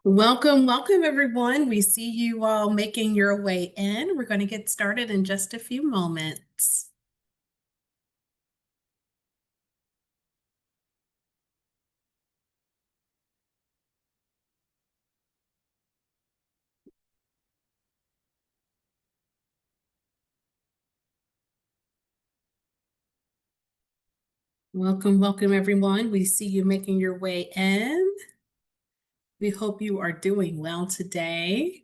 Welcome, welcome everyone. We see you all making your way in. We're going to get started in just a few moments. Welcome, welcome everyone. We see you making your way in. We hope you are doing well today.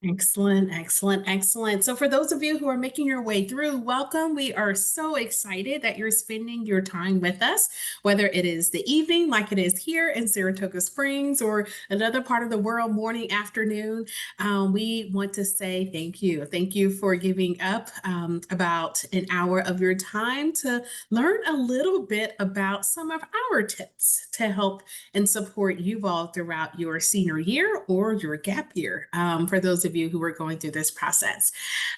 Excellent, excellent, excellent. So, for those of you who are making your way through, welcome. We are so excited that you're spending your time with us, whether it is the evening, like it is here in Saratoga Springs, or another part of the world, morning, afternoon. We want to say thank you. Thank you for giving up about an hour of your time to learn a little bit about some of our tips to help and support you all throughout your senior year or your gap year for those of you who are going through this process.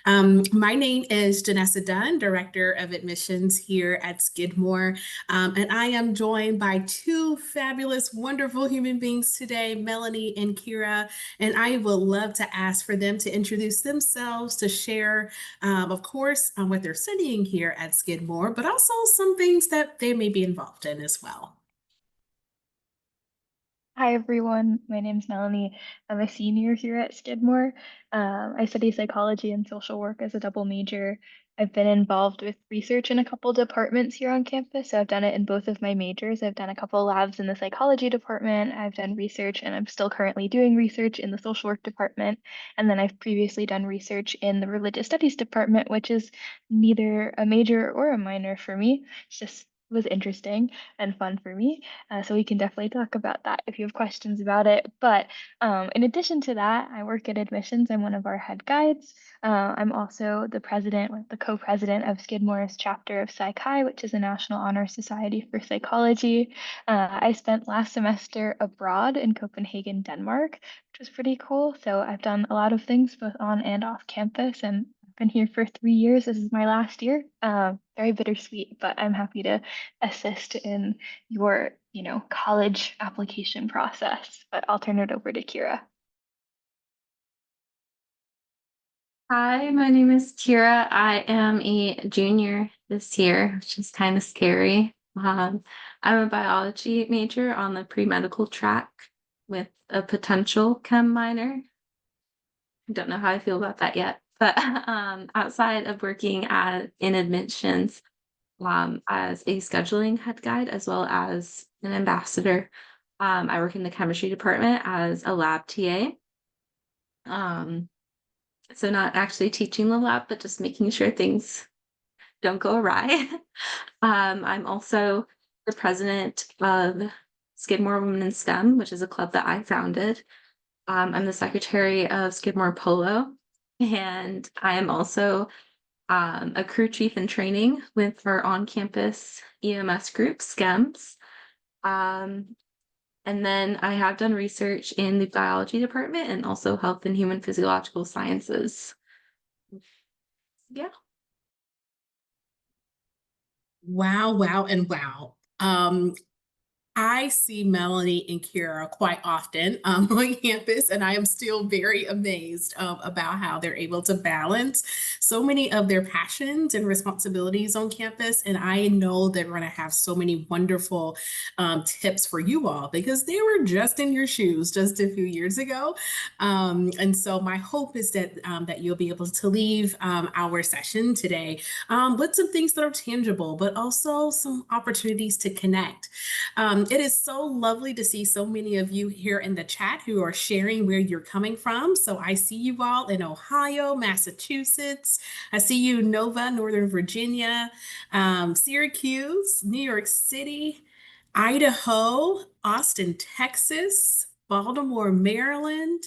My name is Janessa Dun, Director of Admissions here at Skidmore, and I am joined by two fabulous, wonderful human beings today, Melanie and Kira, and I would love to ask for them to introduce themselves, to share, of course, what they're studying here at Skidmore, but also some things that they may be involved in as well. Hi everyone, my name's Melanie. I'm a senior here at Skidmore. I study psychology and social work as a double major. I've been involved with research in a couple departments here on campus. So I've done it in both of my majors. I've done a couple labs in the psychology department. I've done research, and I'm still currently doing research in the social work department. And then I've previously done research in the religious studies department, which is neither a major or a minor for me. It's just was interesting and fun for me. So we can definitely talk about that if you have questions about it. But in addition to that, I work at admissions. I'm one of our head guides. I'm also the president, or the co-president of Skidmore's chapter of Psych-Hi, which is a National Honor Society for Psychology. I spent last semester abroad in Copenhagen, Denmark, which was pretty cool. So I've done a lot of things both on and off campus, and I've been here for 3 years. This is my last year. Very bittersweet, but I'm happy to assist in your, college application process. But I'll turn it over to Kira. Hi, my name is Kira. I am a junior this year, which is kind of scary. I'm a biology major on the pre-medical track with a potential chem minor. I don't know how I feel about that yet, but outside of working in admissions, as a scheduling head guide as well as an ambassador, I work in the chemistry department as a lab TA. Um, So not actually teaching the lab, but just making sure things don't go awry. I'm also the president of Skidmore Women in STEM, which is a club that I founded. I'm the secretary of Skidmore Polo, and I am also a crew chief in training with our on-campus EMS group, SCEMS. Um, and then I have done research in the biology department and also health and human physiological sciences. Yeah. Wow, wow, and wow. I see Melanie and Kira quite often on campus, and I am still very amazed about how they're able to balance so many of their passions and responsibilities on campus. And I know they're going to have so many wonderful tips for you all because they were just in your shoes just a few years ago. And so my hope is that you'll be able to leave our session today with some things that are tangible, but also some opportunities to connect. It is so lovely to see so many of you here in the chat who are sharing where you're coming from. So I see you all in Ohio, Massachusetts. I see you, Nova, Northern Virginia, Syracuse, New York City, Idaho, Austin, Texas, Baltimore, Maryland.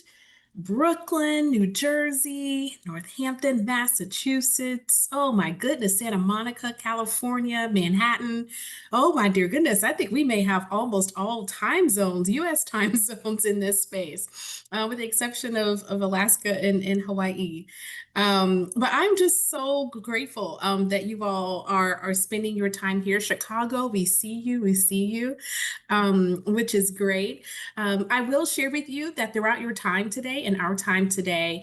Brooklyn, New Jersey, Northampton, Massachusetts. Oh my goodness, Santa Monica, California, Manhattan. Oh my dear goodness, I think we may have almost all time zones, US time zones in this space, with the exception of Alaska and Hawaii. But I'm just so grateful that you all are spending your time here. Chicago, we see you, which is great. I will share with you that throughout your time today and our time today,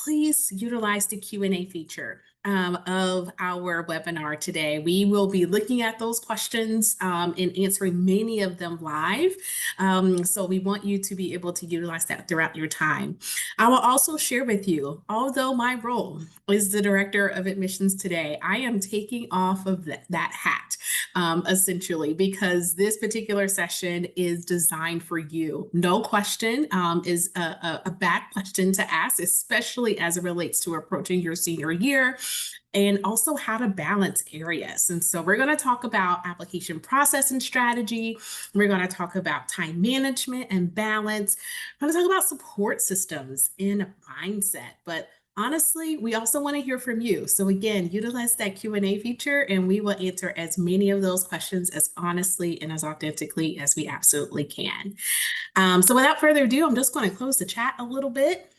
please utilize the Q&A feature of our webinar today. We will be looking at those questions and answering many of them live. So we want you to be able to utilize that throughout your time. I will also share with you, although my role is the Director of Admissions today, I am taking off of that hat essentially, because this particular session is designed for you. No question is a bad question to ask, especially as it relates to approaching your senior year and also how to balance areas. And so we're going to talk about application process and strategy. We're going to talk about time management and balance. We're going to talk about support systems and mindset. But honestly, we also want to hear from you. So again, utilize that Q&A feature and we will answer as many of those questions as honestly and as authentically as we absolutely can. So without further ado, I'm just going to close the chat a little bit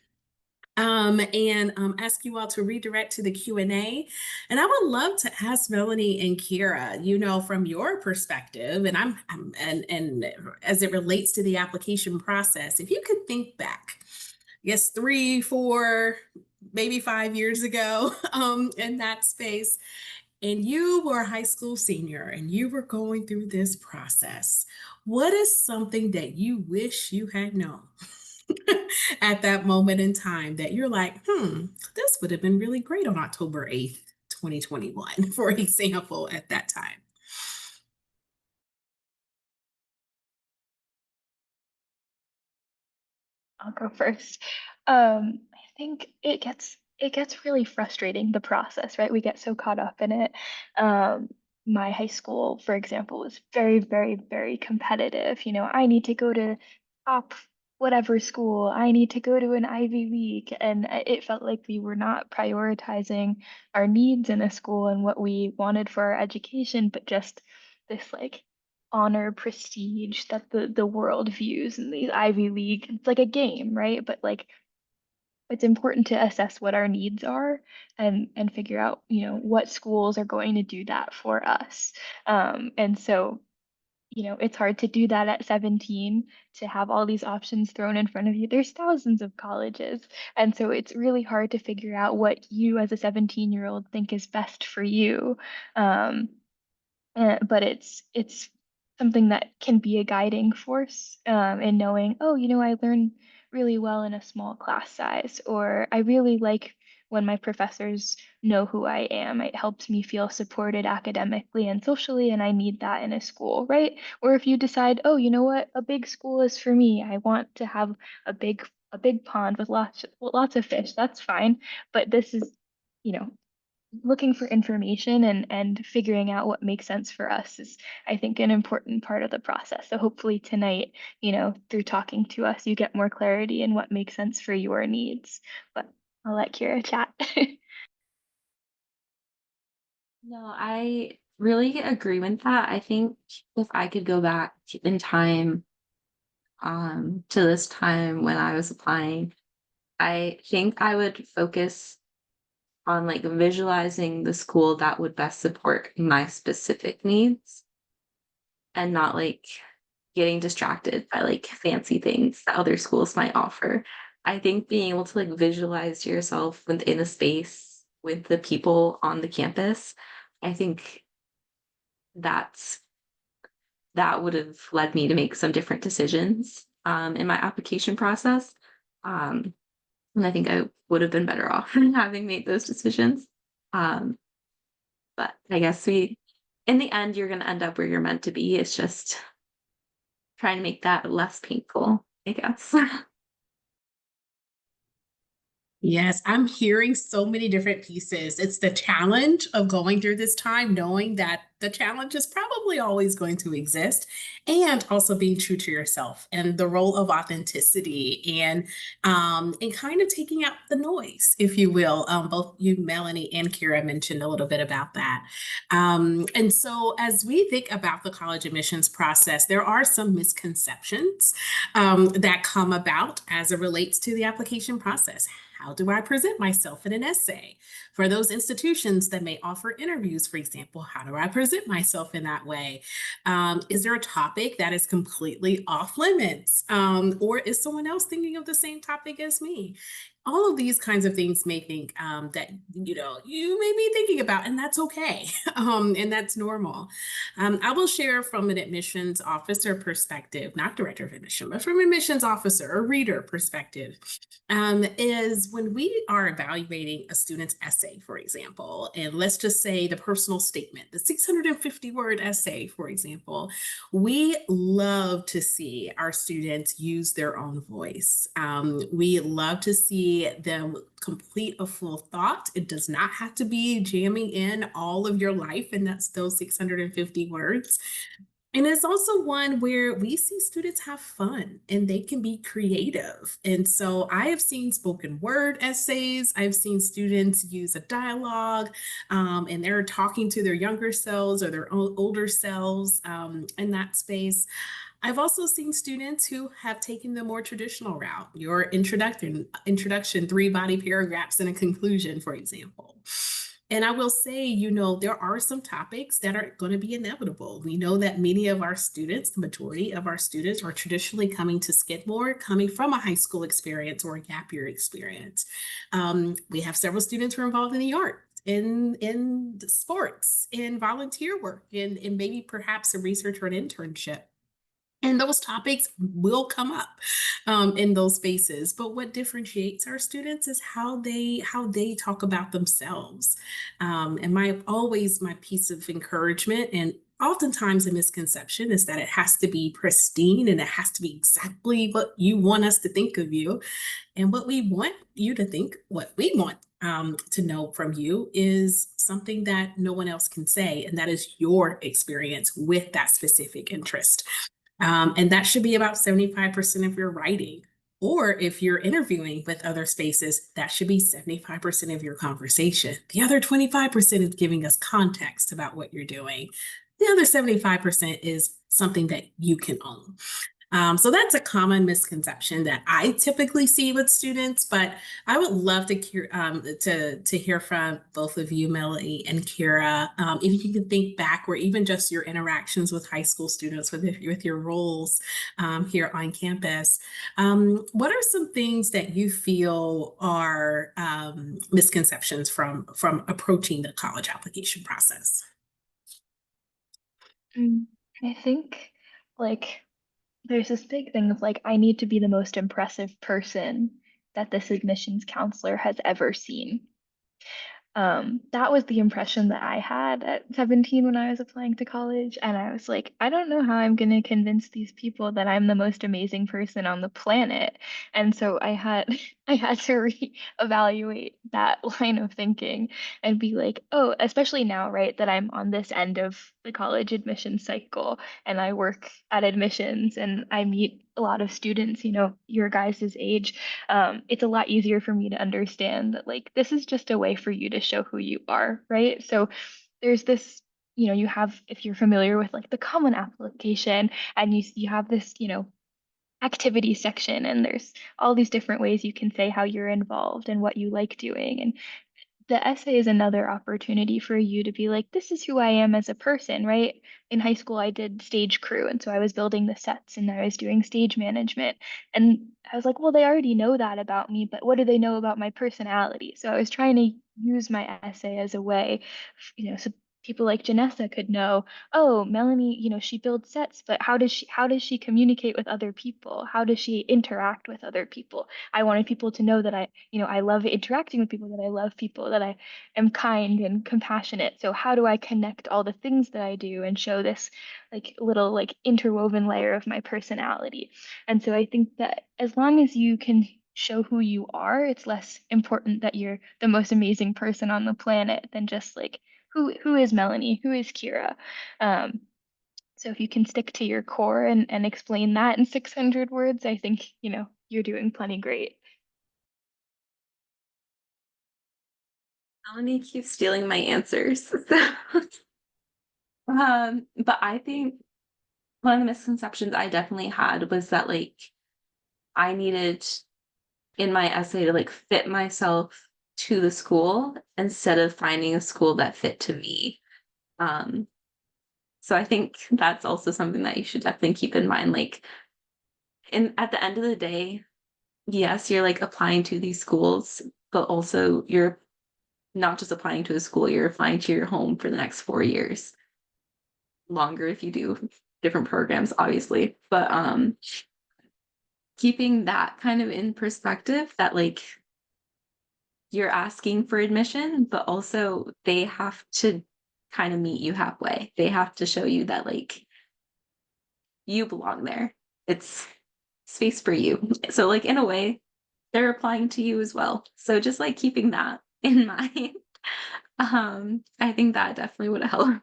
and ask you all to redirect to the Q&A. And I would love to ask Melanie and Kira, you know, from your perspective, and as it relates to the application process, if you could think back, I guess 3, 4, maybe 5 years ago in that space, and you were a high school senior and you were going through this process, what is something that you wish you had known at that moment in time that you're like, this would have been really great on October 8th, 2021, for example, at that time? I'll go first. I think it gets really frustrating, the process, right? We get so caught up in it. Um, my high school, for example, was very, very, very competitive. You know, I need to go to top whatever school. I need to go to an Ivy League, and it felt like we were not prioritizing our needs in a school and what we wanted for our education, but just this like honor prestige that the world views in these Ivy League. It's like a game, right? But like it's important to assess what our needs are and figure out, you know, what schools are going to do that for us. And so, you know, it's hard to do that at 17, to have all these options thrown in front of you. There's thousands of colleges. And so it's really hard to figure out what you as a 17-year-old think is best for you. Um, but it's something that can be a guiding force in knowing, oh, you know, I learn really well in a small class size, or I really like when my professors know who I am. It helps me feel supported academically and socially, and I need that in a school, right? Or if you decide, oh, you know what, a big school is for me. I want to have a big pond with lots of fish. That's fine, but this is, you know, looking for information and figuring out what makes sense for us is, I think, an important part of the process. So hopefully tonight, you know, through talking to us, you get more clarity in what makes sense for your needs. But I'll let Kira chat. No, I really agree with that. I think if I could go back in time, to this time when I was applying, I think I would focus on like visualizing the school that would best support my specific needs and not like getting distracted by like fancy things that other schools might offer. I think being able to like visualize yourself within a space with the people on the campus, I think that's that would have led me to make some different decisions in my application process. Um, and I think I would have been better off having made those decisions. Um, but I guess in the end, you're going to end up where you're meant to be. It's just trying to make that less painful, I guess. Yes, I'm hearing so many different pieces. It's the challenge of going through this time, knowing that the challenge is probably always going to exist, and also being true to yourself and the role of authenticity and kind of taking out the noise, if you will. Both you, Melanie, and Kira mentioned a little bit about that. And so, as we think about the college admissions process, there are some misconceptions that come about as it relates to the application process. How do I present myself in an essay? For those institutions that may offer interviews, for example, how do I present myself in that way? Is there a topic that is completely off limits? Or is someone else thinking of the same topic as me? All of these kinds of things may think that you may be thinking about, and that's okay, and that's normal. I will share from an admissions officer perspective, not director of admission, but from admissions officer or reader perspective, is when we are evaluating a student's essay, for example, and let's just say the personal statement, the 650-word essay, for example, we love to see our students use their own voice. We love to see them complete a full thought. It does not have to be jamming in all of your life, and that's those 650 words. And it's also one where we see students have fun and they can be creative. And so I have seen spoken word essays. I've seen students use a dialogue and they're talking to their younger selves or their older selves in that space. I've also seen students who have taken the more traditional route, your introduction, 3 body paragraphs and a conclusion, for example. And I will say, there are some topics that are going to be inevitable. We know that many of our students, the majority of our students, are traditionally coming to Skidmore, coming from a high school experience or a gap year experience. We have several students who are involved in the arts, in sports, in volunteer work, in maybe perhaps a research or an internship. And those topics will come up in those spaces. But what differentiates our students is how they talk about themselves. And my piece of encouragement and oftentimes a misconception is that it has to be pristine and it has to be exactly what you want us to think of you. And what we want you to think, what we want to know from you is something that no one else can say, and that is your experience with that specific interest. And that should be about 75% of your writing. Or if you're interviewing with other spaces, that should be 75% of your conversation. The other 25% is giving us context about what you're doing. The other 75% is something that you can own. So that's a common misconception that I typically see with students, but I would love to hear from both of you, Melanie and Kira, if you can think back, or even just your interactions with high school students with your roles here on campus. What are some things that you feel are misconceptions from approaching the college application process? I think like there's this big thing of like, I need to be the most impressive person that this admissions counselor has ever seen. That was the impression that I had at 17 when I was applying to college. And I was like, I don't know how I'm going to convince these people that I'm the most amazing person on the planet. And so I had I had to reevaluate that line of thinking and be like, oh, especially now, right, that I'm on this end of the college admission cycle and I work at admissions and I meet a lot of students, your guys' age. It's a lot easier for me to understand that like this is just a way for you to show who you are, right? So there's this, you have, if you're familiar with like the common application and you have this, activity section and there's all these different ways you can say how you're involved and what you like doing. And the essay is another opportunity for you to be like, this is who I am as a person, right? In high school, I did stage crew. And so I was building the sets and I was doing stage management. And I was like, well, they already know that about me, but what do they know about my personality? So I was trying to use my essay as a way, so people like Janessa could know, oh, Melanie, she builds sets, but how does she communicate with other people? How does she interact with other people? I wanted people to know that I love interacting with people, that I love people, that I am kind and compassionate. So how do I connect all the things that I do and show this like little like interwoven layer of my personality? And so I think that as long as you can show who you are. It's less important that you're the most amazing person on the planet than just like who is Melanie, who is Kira. Um, so if you can stick to your core and explain that in 600 words, I think, you're doing plenty great. Melanie keeps stealing my answers. But I think one of the misconceptions I definitely had was that like I needed in my essay to like fit myself to the school instead of finding a school that fit to me. Um, so I think that's also something that you should definitely keep in mind. Like, in at the end of the day, yes, you're like applying to these schools, but also you're not just applying to a school, you're applying to your home for the next 4 years. Longer if you do different programs, obviously. But keeping that kind of in perspective that like you're asking for admission, but also they have to kind of meet you halfway. They have to show you that like you belong there. It's space for you. So like in a way, they're applying to you as well. So just like keeping that in mind. I think that definitely would help.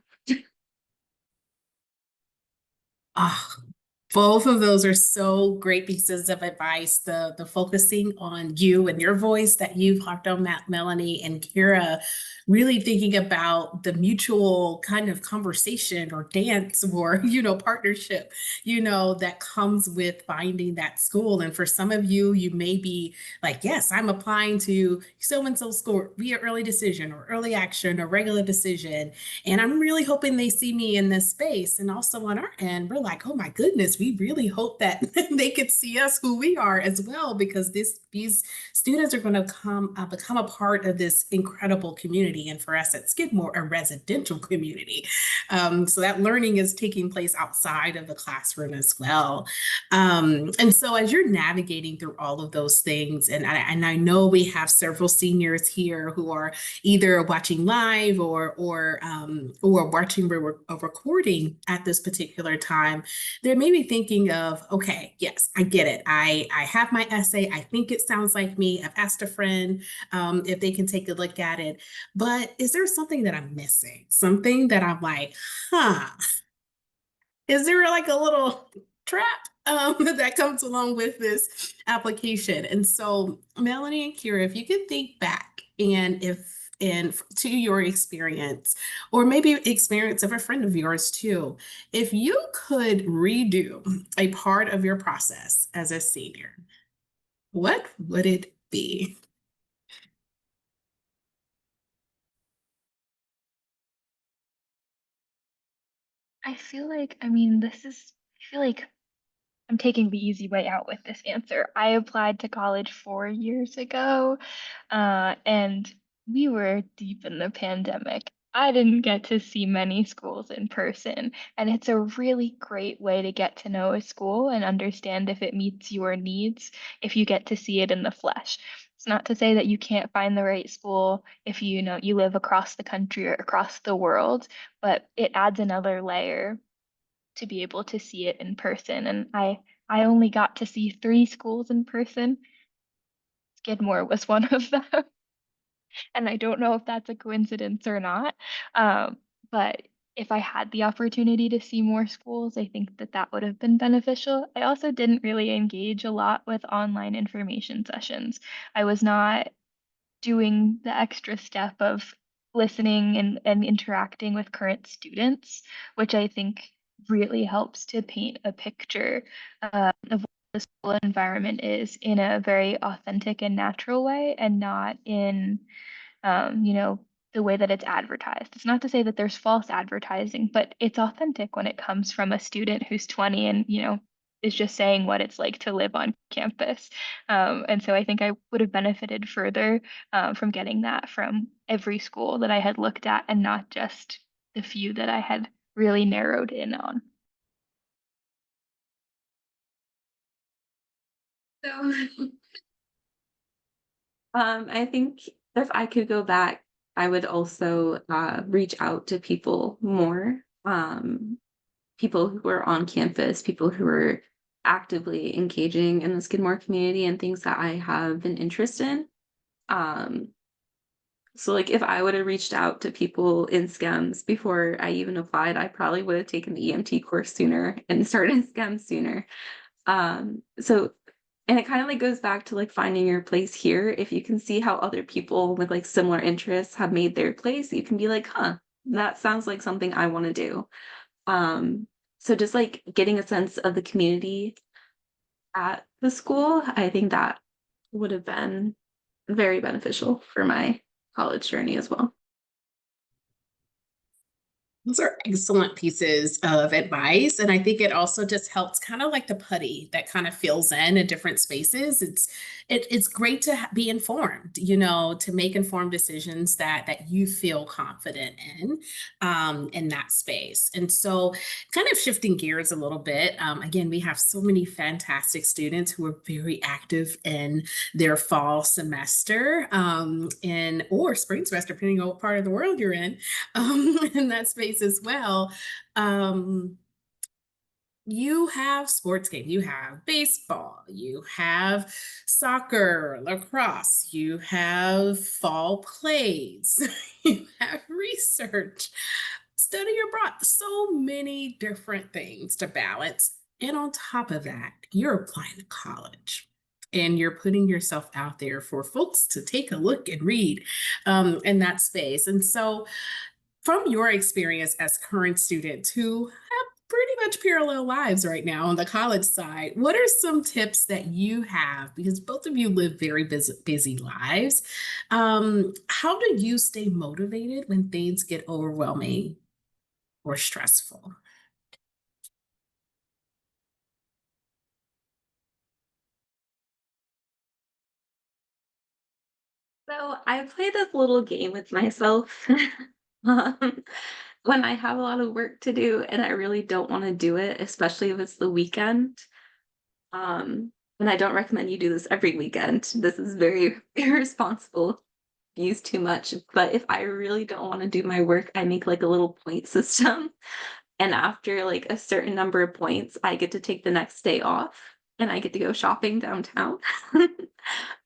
Ah, both of those are so great pieces of advice. The focusing on you and your voice that you've harped on, Melanie and Kira, really thinking about the mutual kind of conversation or dance or partnership, that comes with finding that school. And for some of you, you may be like, yes, I'm applying to so and so school via early decision or early action or regular decision. And I'm really hoping they see me in this space. And also on our end, we're like, oh my goodness, we really hope that they could see us who we are as well, because these students are going to become a part of this incredible community. And for us at Skidmore, a residential community. So that learning is taking place outside of the classroom as well. And so as you're navigating through all of those things, and I know we have several seniors here who are either watching live or watching a recording at this particular time, they may be thinking of, okay, yes, I get it. I have my essay. I think it sounds like me. I've asked a friend if they can take a look at it. But is there something that I'm missing? Something that I'm like, huh, is there like a little trap that comes along with this application? And so, Melanie and Kira, if you could think back and to your experience, or maybe experience of a friend of yours too, if you could redo a part of your process as a senior, what would it be? I feel like, I mean, I feel like I'm taking the easy way out with this answer. I applied to college 4 years ago, and we were deep in the pandemic. I didn't get to see many schools in person, and it's a really great way to get to know a school and understand if it meets your needs if you get to see it in the flesh. It's not to say that you can't find the right school if you live across the country or across the world, but it adds another layer to be able to see it in person. And I only got to see 3 schools in person. Skidmore was one of them. And I don't know if that's a coincidence or not. Um, but if I had the opportunity to see more schools, I think that that would have been beneficial. I also didn't really engage a lot with online information sessions. I was not doing the extra step of listening and interacting with current students, which I think really helps to paint a picture of what the school environment is in a very authentic and natural way and not in the way that it's advertised. It's not to say that there's false advertising, but it's authentic when it comes from a student who's 20 and, is just saying what it's like to live on campus. And so I think I would have benefited further from getting that from every school that I had looked at and not just the few that I had really narrowed in on. So I think if I could go back, I would also reach out to people more, people who are on campus, people who are actively engaging in the Skidmore community and things that I have an interest in. Um, so like if I would have reached out to people in STEMs before I even applied, I probably would have taken the EMT course sooner and started STEM sooner. So and it kind of like goes back to like finding your place here. If you can see how other people with like similar interests have made their place, you can be like, huh, that sounds like something I want to do. So just like getting a sense of the community at the school, I think that would have been very beneficial for my college journey as well. Those are excellent pieces of advice. And I think it also just helps kind of like the putty that kind of fills in different spaces. It's great to be informed, you know, to make informed decisions that you feel confident in that space. And so kind of shifting gears a little bit, again, we have so many fantastic students who are very active in their fall semester in or spring semester, depending on what part of the world you're in that space as well. Um, you have sports games, you have baseball, you have soccer, lacrosse, you have fall plays, you have research, study abroad, so many different things to balance. And on top of that, you're applying to college and you're putting yourself out there for folks to take a look and read in that space. And so from your experience as current students who have pretty much parallel lives right now on the college side, what are some tips that you have? Because both of you live very busy lives. How do you stay motivated when things get overwhelming or stressful? So I play this little game with myself um, when I have a lot of work to do and I really don't want to do it, especially if it's the weekend. And I don't recommend you do this every weekend. This is very irresponsible. Use too much. But if I really don't want to do my work, I make like a little point system. And after like a certain number of points, I get to take the next day off and I get to go shopping downtown.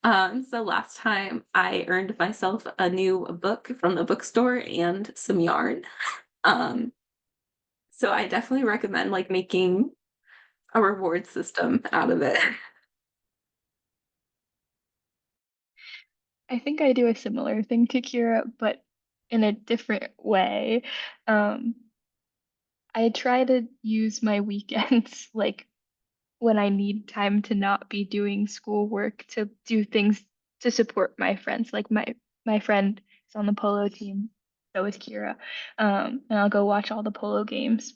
So last time I earned myself a new book from the bookstore and some yarn. Um, so I definitely recommend like making a reward system out of it. I think I do a similar thing to Kira, but in a different way. Um, I try to use my weekends like when I need time to not be doing schoolwork to do things to support my friends. Like my friend is on the polo team, so is Kira. And I'll go watch all the polo games.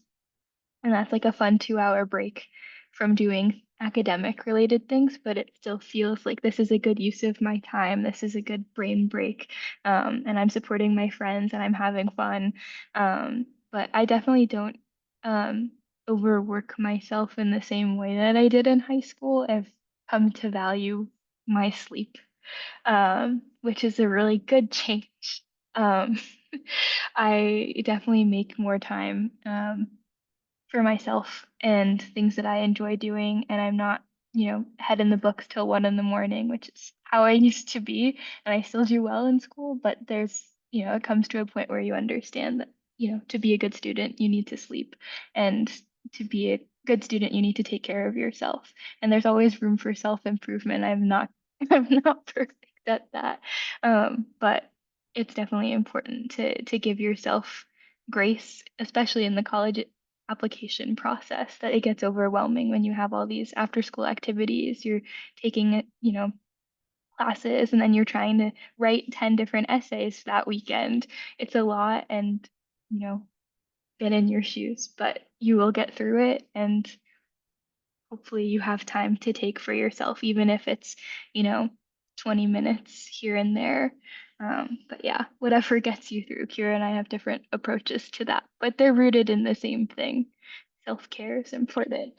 And that's like a fun 2 hour break from doing academic related things, but it still feels like this is a good use of my time. This is a good brain break. And I'm supporting my friends and I'm having fun. But I definitely don't um, overwork myself in the same way that I did in high school. I've come to value my sleep, which is a really good change. Um, I definitely make more time. For myself and things that I enjoy doing. And I'm not, head in the books till 1 in the morning, which is how I used to be. And I still do well in school, but it comes to a point where you understand that, to be a good student, you need to sleep. And to be a good student, you need to take care of yourself. And there's always room for self-improvement. I'm not, I'm not perfect at that. But it's definitely important to give yourself grace, especially in the college application process, that it gets overwhelming when you have all these after school activities. You're taking, classes and then you're trying to write 10 different essays that weekend. It's a lot and, you know, been in your shoes, but you will get through it and hopefully you have time to take for yourself, even if it's, you know, 20 minutes here and there. But yeah, whatever gets you through. Kira and I have different approaches to that, but they're rooted in the same thing. Self-care is important.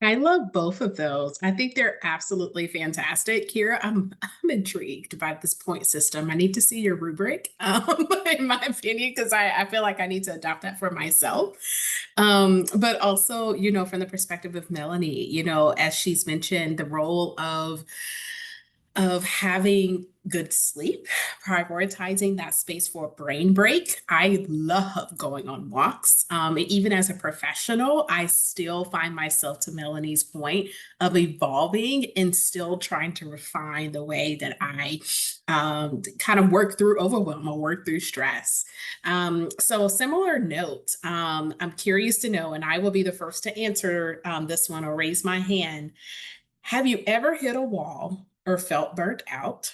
I love both of those. I think they're absolutely fantastic. Kira, I'm intrigued by this point system. I need to see your rubric, in my opinion, because I feel like I need to adopt that for myself. But also, from the perspective of Melanie, as she's mentioned, the role of having good sleep, prioritizing that space for a brain break. I love going on walks. Even as a professional, I still find myself, to Melanie's point, of evolving and still trying to refine the way that I kind of work through overwhelm or work through stress. So, similar note, I'm curious to know, and I will be the first to answer this one or raise my hand. Have you ever hit a wall or felt burnt out?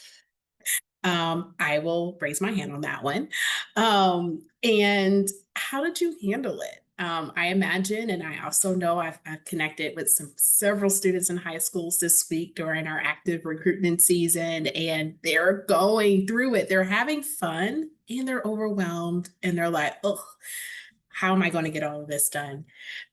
I will raise my hand on that one. And how did you handle it? I imagine, and I also know I've connected with several students in high schools this week during our active recruitment season, and they're going through it. They're having fun and they're overwhelmed and they're like, oh, how am I going to get all of this done?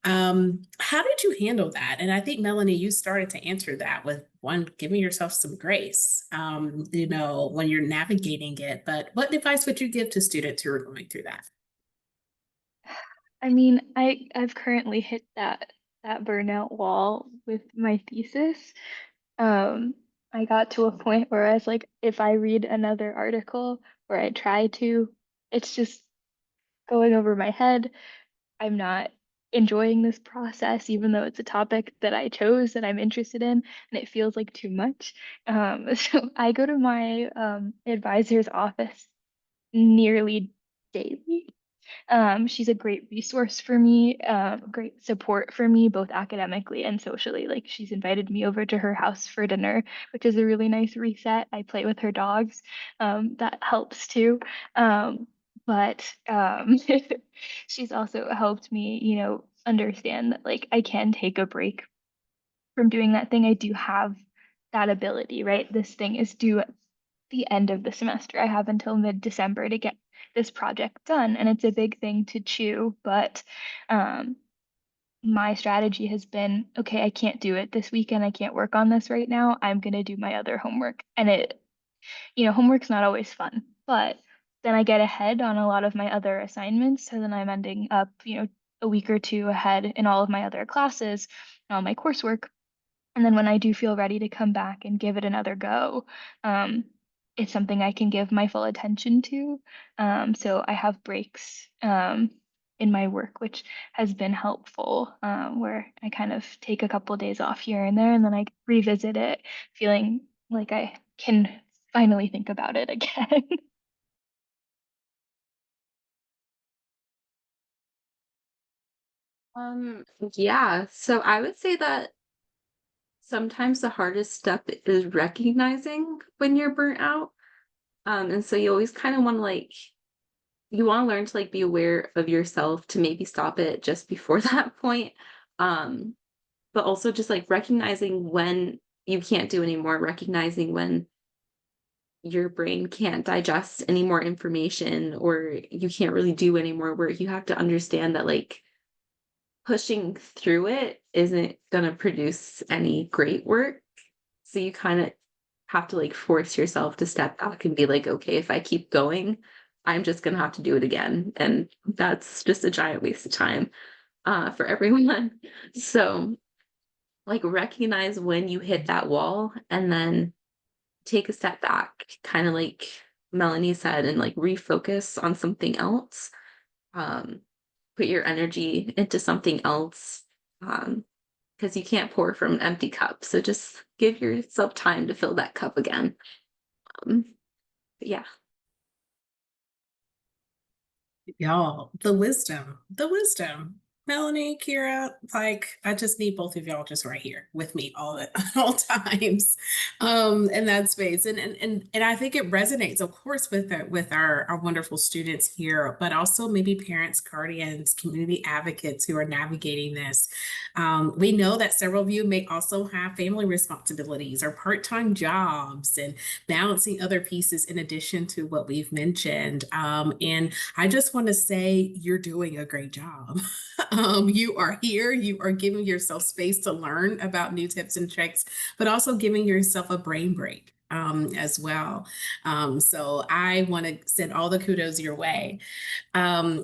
How did you handle that? And I think, Melanie, you started to answer that with one, giving yourself some grace, when you're navigating it. But what advice would you give to students who are going through that? I mean, I've currently hit that burnout wall with my thesis. Um, I got to a point where I was like, if I read another article or I try to, it's just going over my head. I'm not enjoying this process, even though it's a topic that I chose that I'm interested in, and it feels like too much. So I go to my advisor's office nearly daily. She's a great resource for me, great support for me, both academically and socially. Like she's invited me over to her house for dinner, which is a really nice reset. I play with her dogs. That helps too. But she's also helped me, understand that like I can take a break from doing that thing. I do have that ability, right? This thing is due at the end of the semester. I have until mid-December to get this project done, and it's a big thing to chew, but um, my strategy has been, okay, I can't do it this weekend. I can't work on this right now. I'm gonna do my other homework. And homework's not always fun, but then I get ahead on a lot of my other assignments. So then I'm ending up, a week or two ahead in all of my other classes, all my coursework. And then when I do feel ready to come back and give it another go, um, it's something I can give my full attention to. So I have breaks in my work, which has been helpful, where I kind of take a couple days off here and there, and then I revisit it, feeling like I can finally think about it again. Yeah, so I would say that sometimes the hardest step is recognizing when you're burnt out. And so you always kind of want to you want to learn to be aware of yourself to maybe stop it just before that point. Um, but also just recognizing when you can't do anymore, recognizing when your brain can't digest any more information or you can't really do any more work. You have to understand that pushing through it isn't going to produce any great work. So you kind of have to force yourself to step back and be like, okay, if I keep going, I'm just going to have to do it again. And that's just a giant waste of time for everyone. So, recognize when you hit that wall and then take a step back, kind of like Melanie said, and refocus on something else. Um, put your energy into something else. Because you can't pour from an empty cup. So just give yourself time to fill that cup again. Um, but yeah. Y'all, the wisdom. Melanie, Kira, I just need both of y'all just right here with me all at all times, in that space. And I think it resonates, of course, with our wonderful students here, but also maybe parents, guardians, community advocates who are navigating this. We know that several of you may also have family responsibilities or part-time jobs and balancing other pieces in addition to what we've mentioned. And I just want to say you're doing a great job. You are here, you are giving yourself space to learn about new tips and tricks, but also giving yourself a brain break as well. So I want to send all the kudos your way.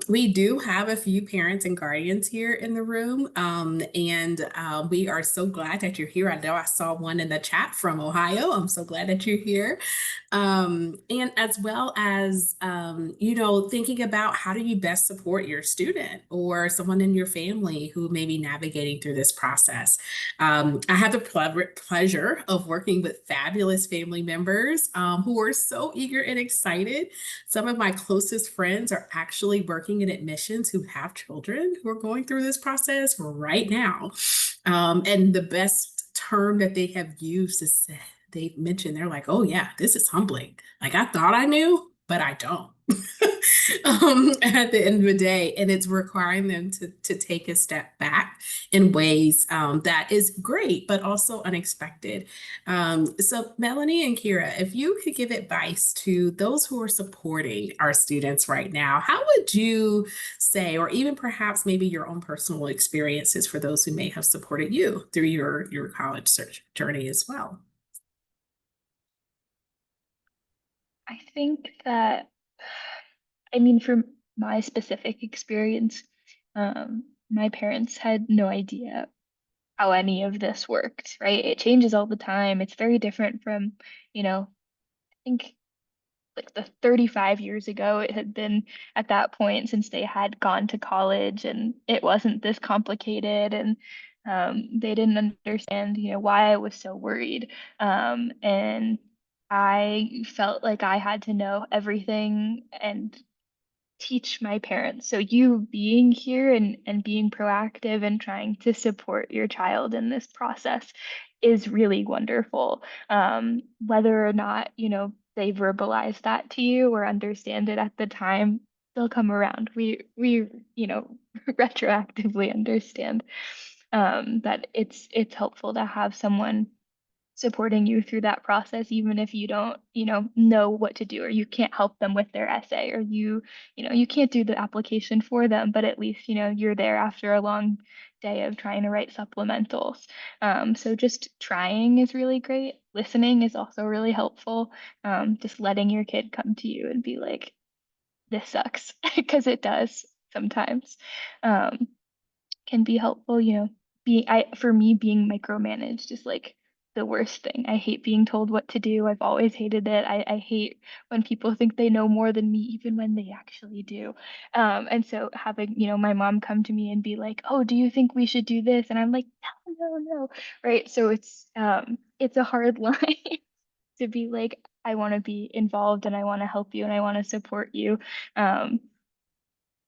We do have a few parents and guardians here in the room, and we are so glad that you're here. I know I saw one in the chat from Ohio. I'm so glad that you're here. And as well as, thinking about how do you best support your student or someone in your family who may be navigating through this process. I have the pleasure of working with fabulous family members who are so eager and excited. Some of my closest friends are actually working in admissions who have children who are going through this process right now. And the best term that they have used is they mentioned, they're like, oh yeah, this is humbling. Like I thought I knew, but I don't. At the end of the day, and it's requiring them to take a step back in ways that is great, but also unexpected. So Melanie and Kira, if you could give advice to those who are supporting our students right now, how would you say, or even perhaps maybe your own personal experiences for those who may have supported you through your college search journey as well? I think that, I mean, from my specific experience, my parents had no idea how any of this worked, right? It changes all the time. It's very different from, I think like the 35 years ago it had been at that point since they had gone to college and it wasn't this complicated and they didn't understand, why I was so worried. And I felt like I had to know everything and teach my parents. So you being here and being proactive and trying to support your child in this process is really wonderful. Whether or not, they verbalize that to you or understand it at the time, they'll come around. We, retroactively understand that it's helpful to have someone supporting you through that process, even if you don't, know what to do, or you can't help them with their essay, or you can't do the application for them, but at least, you're there after a long day of trying to write supplementals. So just trying is really great. Listening is also really helpful. Just letting your kid come to you and be like, this sucks, because it does sometimes. Um, can be helpful, for me being micromanaged is like the worst thing. I hate being told what to do. I've always hated it. I hate when people think they know more than me, even when they actually do. And so having, my mom come to me and be like, "Oh, do you think we should do this?" And I'm like, "No, no, no." Right? So it's a hard line to be like, I want to be involved and I want to help you and I want to support you. Um,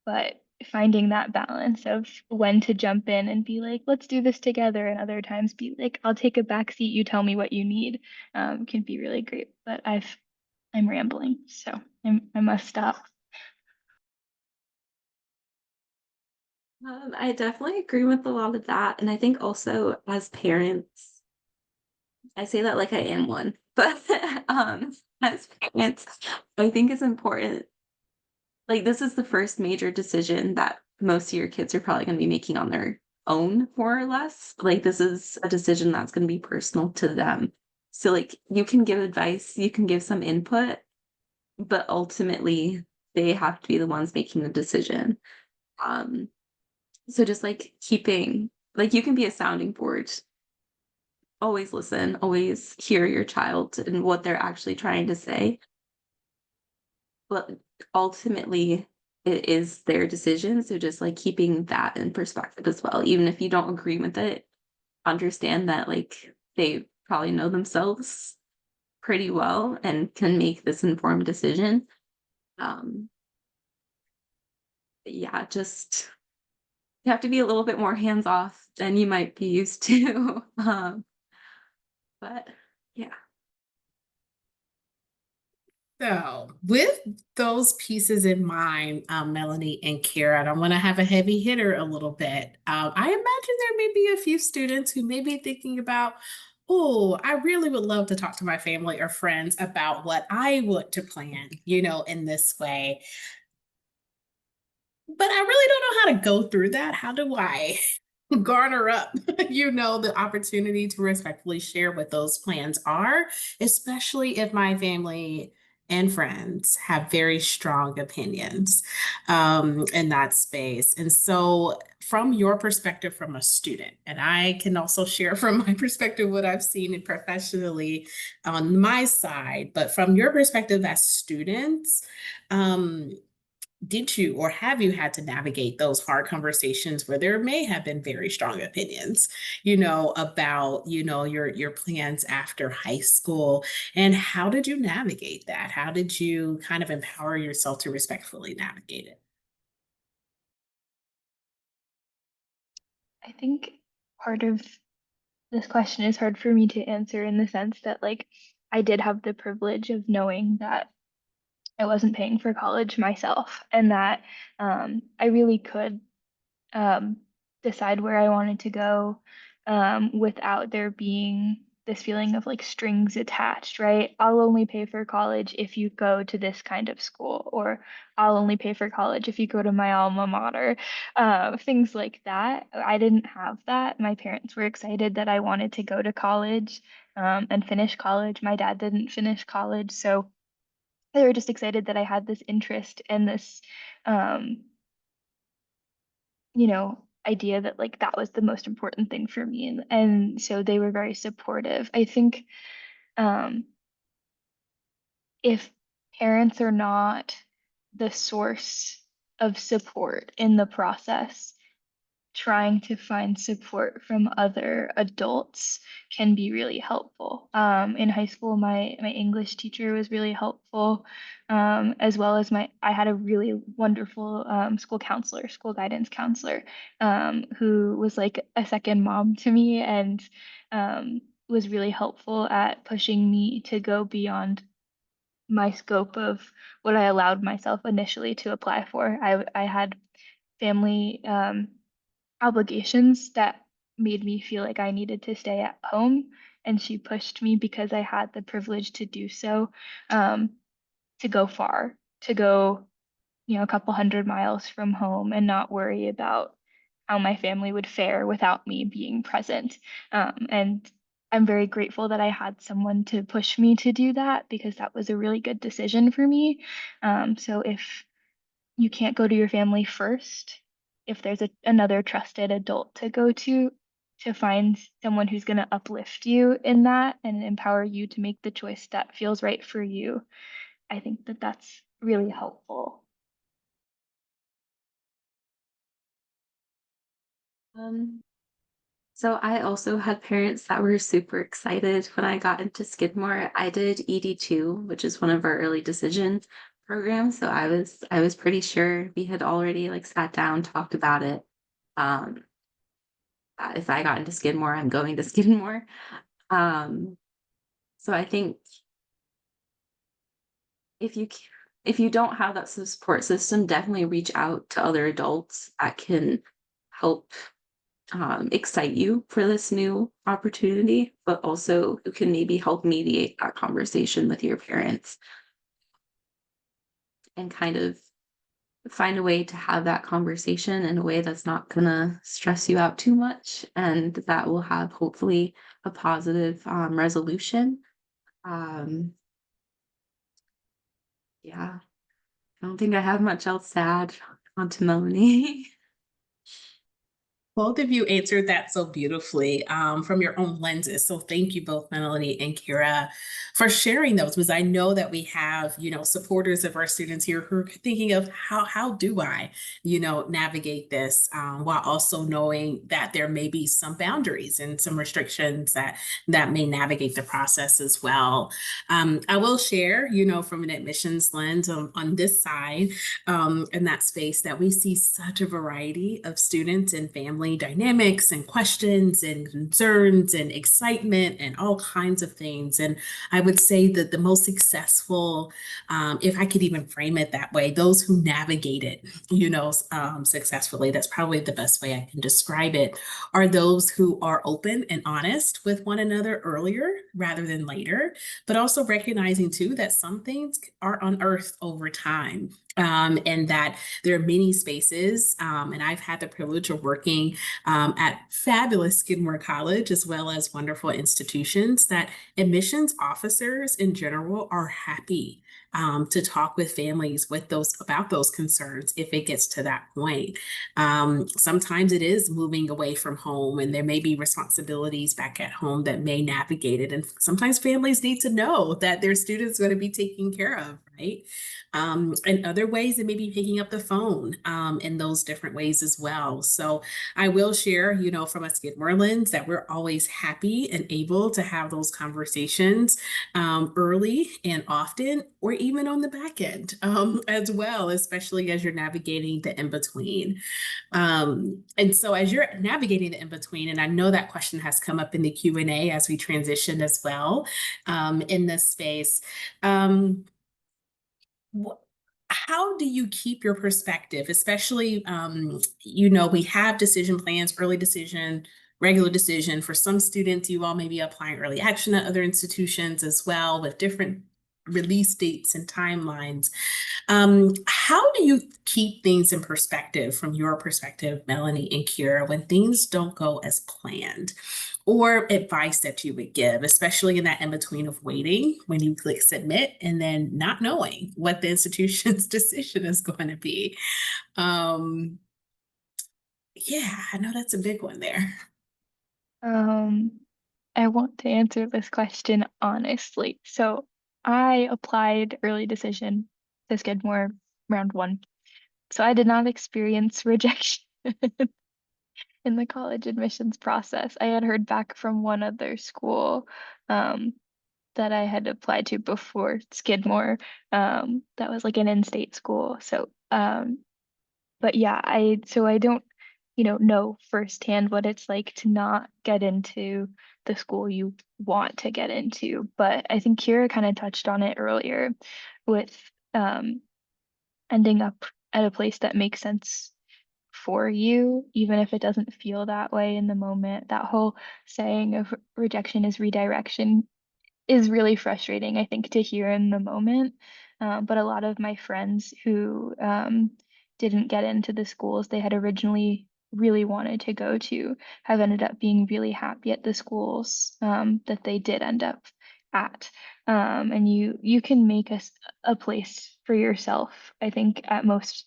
but finding that balance of when to jump in and be like, let's do this together, and other times be like, I'll take a back seat, you tell me what you need, can be really great. But I'm rambling, so I must stop. I definitely agree with a lot of that. And I think also as parents, I say that like I am one, but as parents, I think it's important. Like this is the first major decision that most of your kids are probably going to be making on their own, more or less. Like this is a decision that's going to be personal to them. So like you can give advice, you can give some input, but ultimately they have to be the ones making the decision. Um, so just like keeping, like you can be a sounding board. Always listen, always hear your child and what they're actually trying to say. But ultimately, it is their decision. So just like keeping that in perspective as well, even if you don't agree with it, understand that like they probably know themselves pretty well and can make this informed decision. Um, yeah, just you have to be a little bit more hands off than you might be used to. But yeah. So, with those pieces in mind, Melanie and Kara, and I'm going to have a heavy hitter a little bit. I imagine there may be a few students who may be thinking about, oh, I really would love to talk to my family or friends about what I want to plan, in this way. but I really don't know how to go through that. How do I garner up, the opportunity to respectfully share what those plans are, especially if my family and friends have very strong opinions in that space. And so, from your perspective, from a student, and I can also share from my perspective what I've seen and professionally on my side, but from your perspective as students, um, did you or have you had to navigate those hard conversations where there may have been very strong opinions, about, your plans after high school? And how did you navigate that? How did you kind of empower yourself to respectfully navigate it? I think part of this question is hard for me to answer in the sense that, like, I did have the privilege of knowing that I wasn't paying for college myself and that I really could um, decide where I wanted to go without there being this feeling of like strings attached, right? I'll only pay for college if you go to this kind of school, or I'll only pay for college if you go to my alma mater, things like that. I didn't have that. My parents were excited that I wanted to go to college and finish college. My dad didn't finish college, so they were just excited that I had this interest and this um, idea that like that was the most important thing for me. And so they were very supportive. I think um, if parents are not the source of support in the process, trying to find support from other adults can be really helpful. In high school, my English teacher was really helpful, as well as I had a really wonderful school counselor, school guidance counselor, who was like a second mom to me and was really helpful at pushing me to go beyond my scope of what I allowed myself initially to apply for. I had family obligations that made me feel like I needed to stay at home. And she pushed me because I had the privilege to do so, um, to go far, to go, a couple hundred miles from home and not worry about how my family would fare without me being present. And I'm very grateful that I had someone to push me to do that because that was a really good decision for me. So if you can't go to your family first, if there's another trusted adult to go to find someone who's going to uplift you in that and empower you to make the choice that feels right for you, I think that that's really helpful. Um, so I also had parents that were super excited when I got into Skidmore. I did ED2, which is one of our early decision programs. So I was pretty sure we had already like sat down, talked about it. Um, if I got into Skidmore, I'm going to Skidmore. Um, so I think if you c- if you don't have that support system, definitely reach out to other adults that can help excite you for this new opportunity, but also who can maybe help mediate that conversation with your parents and kind of find a way to have that conversation in a way that's not gonna stress you out too much and that will have hopefully a positive resolution. Um, yeah, I don't think I have much else to add onto Melanie. Both of you answered that so beautifully from your own lenses. So thank you both, Melanie and Kira, for sharing those. Because I know that we have, supporters of our students here who are thinking of how do I, navigate this while also knowing that there may be some boundaries and some restrictions that may navigate the process as well. I will share, from an admissions lens on this side in that space that we see such a variety of students and family dynamics and questions and concerns and excitement and all kinds of things. And I would say that the most successful, if I could even frame it that way, those who navigate it, successfully, that's probably the best way I can describe it, are those who are open and honest with one another earlier rather than later, but also recognizing too that some things are unearthed over time. And that there are many spaces, and I've had the privilege of working at fabulous Skidmore College, as well as wonderful institutions, that admissions officers in general are happy to talk with families with those about those concerns if it gets to that point. Sometimes it is moving away from home, and there may be responsibilities back at home that may navigate it. And sometimes families need to know that their students are going to be taken care of, right? In other ways, it may be picking up the phone in those different ways as well. So I will share, from a Skidmore lens, that we're always happy and able to have those conversations early and often, or even on the back end as well, especially as you're navigating the in-between. And so as you're navigating the in-between, and I know that question has come up in the Q&A as we transition as well in this space, how do you keep your perspective, especially, we have decision plans, early decision, regular decision. For some students, you all may be applying early action at other institutions as well with different release dates and timelines. How do you keep things in perspective from your perspective, Melanie and Kira, when things don't go as planned? Or advice that you would give, especially in that in-between of waiting when you click submit and then not knowing what the institution's decision is going to be. Yeah, I know that's a big one there. I want to answer this question honestly. So I applied early decision to Skidmore round one. So I did not experience rejection in the college admissions process. I had heard back from one other school um, that I had applied to before Skidmore. That was like an in-state school. But yeah, I don't, know firsthand what it's like to not get into the school you want to get into. But I think Kira kind of touched on it earlier with um, ending up at a place that makes sense for you, even if it doesn't feel that way in the moment. That whole saying of rejection is redirection is really frustrating, I think, to hear in the moment. But a lot of my friends who didn't get into the schools they had originally really wanted to go to have ended up being really happy at the schools that they did end up at. And you can make a place for yourself, I think, at most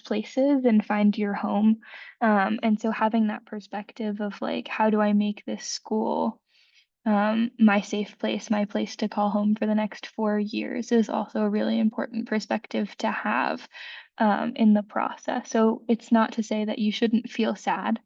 places and find your home. And so having that perspective of like, how do I make this school my safe place, my place to call home for the next 4 years is also a really important perspective to have in the process. So it's not to say that you shouldn't feel sad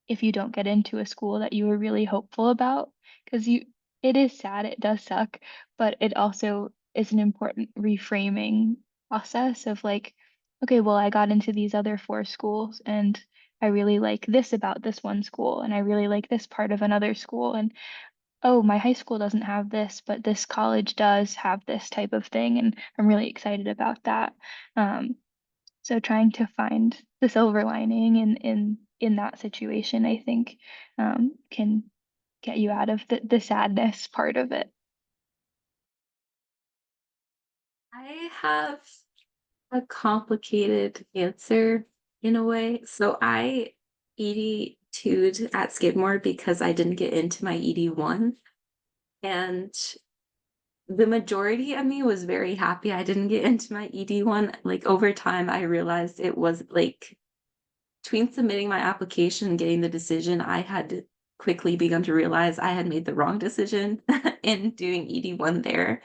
if you don't get into a school that you were really hopeful about, because it is sad, it does suck, but it also is an important reframing process of like, okay, well, I got into these other four schools and I really like this about this one school, and I really like this part of another school, and oh, my high school doesn't have this, but this college does have this type of thing, and I'm really excited about that. Um, so trying to find the silver lining in that situation, I think, can get you out of the sadness part of it. I have a complicated answer in a way. So I ED2'd at Skidmore because I didn't get into my ED1. And the majority of me was very happy I didn't get into my ED1. Like over time, I realized it was like between submitting my application and getting the decision, I had quickly begun to realize I had made the wrong decision in doing ED1 there.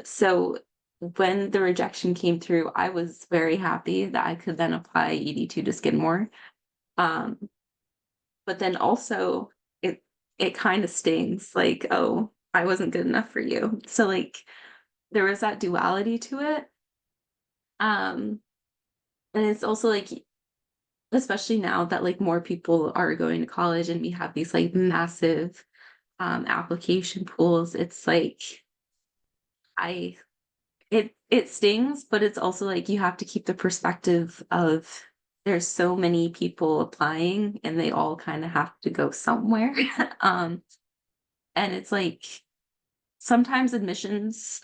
So when the rejection came through, I was very happy that I could then apply ED2 to Skidmore. Um, but then also it kind of stings like, oh, I wasn't good enough for you. So like there was that duality to it. Um, and it's also like, especially now that like more people are going to college and we have these like massive application pools, it's like I it stings, but it's also like you have to keep the perspective of there's so many people applying and they all kind of have to go somewhere. um And it's like sometimes admissions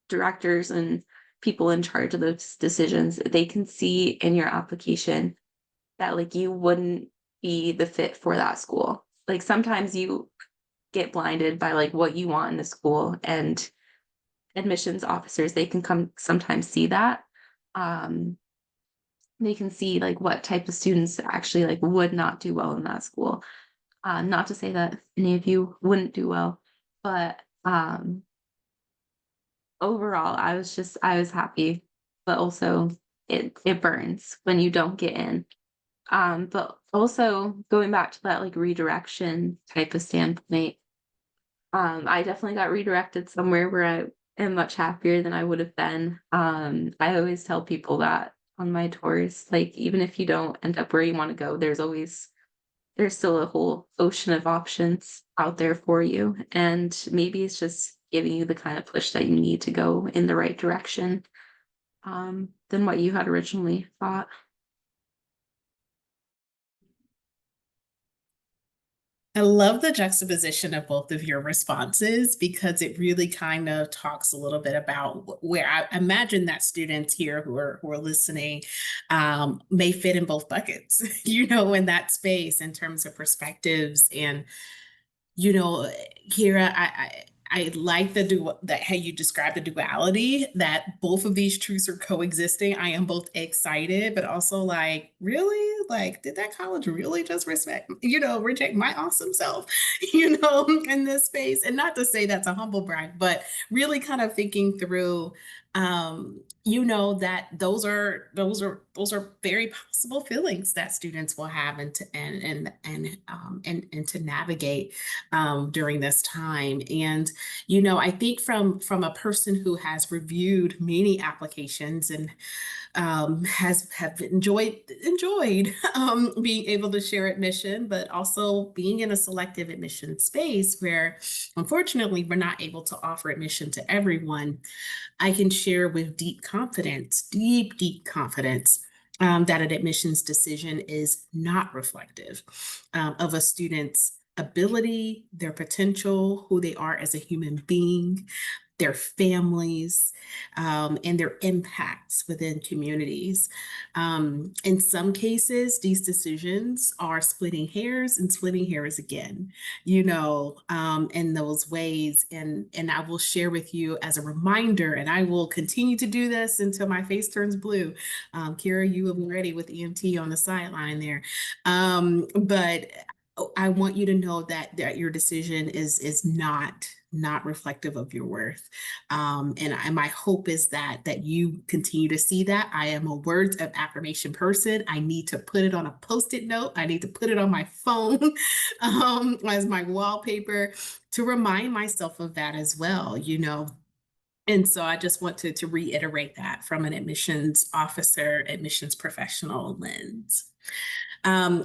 directors and people in charge of those decisions, they can see in your application that like you wouldn't be the fit for that school. Like sometimes you get blinded by like what you want in the school, and admissions officers, they can come sometimes see that. Um, they can see like what type of students actually like would not do well in that school. Not to say that any of you wouldn't do well, but overall, I was happy, but also it burns when you don't get in. But also going back to that like redirection type of standpoint, I definitely got redirected somewhere where I am much happier than I would have been. I always tell people that on my tours, like even if you don't end up where you want to go, there's still a whole ocean of options out there for you. And maybe it's just giving you the kind of push that you need to go in the right direction, than what you had originally thought. I love the juxtaposition of both of your responses because it really kind of talks a little bit about where I imagine that students here who are listening may fit in both buckets, in that space in terms of perspectives and Kira, I like that how you describe the duality that both of these truths are coexisting. I am both excited, but also like, really? Like, did that college really just reject my awesome self, in this space? And not to say that's a humble brag, but really kind of thinking through that those are very possible feelings that students will have and to navigate during this time. And I think from a person who has reviewed many applications and have enjoyed being able to share admission, but also being in a selective admission space where unfortunately we're not able to offer admission to everyone. I can share with deep confidence, that an admissions decision is not reflective of a student's ability, their potential, who they are as a human being, their families, and their impacts within communities. In some cases, these decisions are splitting hairs and splitting hairs again, in those ways. And I will share with you as a reminder, and I will continue to do this until my face turns blue. Kira, you will be ready with EMT on the sideline there. But I want you to know that your decision is not reflective of your worth. And my hope is that you continue to see that. I am a words of affirmation person. I need to put it on a Post-it note. I need to put it on my phone as my wallpaper to remind myself of that as well. And so I just want to reiterate that from an admissions officer, admissions professional lens.